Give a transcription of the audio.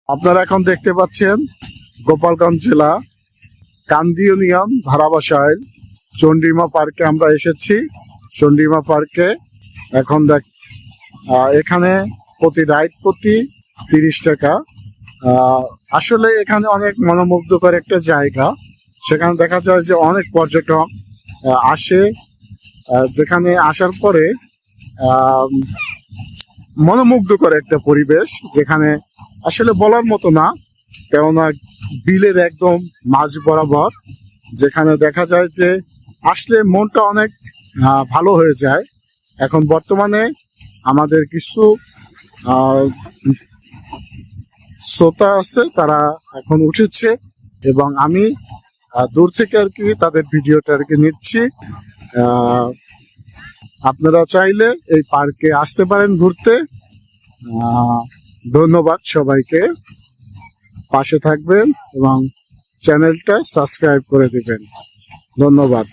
আপনারা এখন দেখতে পাচ্ছেন গোপালগঞ্জ জেলা কান্দি ইউনিয়ন ধারাবাসায় চন্ডিমা পার্কে আমরা এসেছি। চন্ডিমা পার্কে এখন এখানে প্রতি রাইড প্রতি 30 টাকা। আসলে এখানে অনেক মনোমুগ্ধকর একটা জায়গা। সেখানে দেখা যায় যে অনেক পর্যটক আসে, যেখানে আসার পরে মনোমুগ্ধকর একটা পরিবেশ, যেখানে আসলে বলার মতো না। কেননা বিলের একদম মাঝ বরাবর, যেখানে দেখা যায় যে আসলে মনটা অনেক ভালো হয়ে যায়। এখন বর্তমানে আমাদের কিছু শ্রোতা আছে, তারা এখন উঠেছে এবং আমি দূর থেকে আর কি তাদের ভিডিওটা আর কি নিচ্ছি। আপনারা চাইলে এই পার্কে আসতে পারেন ঘুরতে। ধন্যবাদ সবাইকে, পাশে থাকবেন এবং চ্যানেলটা সাবস্ক্রাইব করে দিবেন। ধন্যবাদ।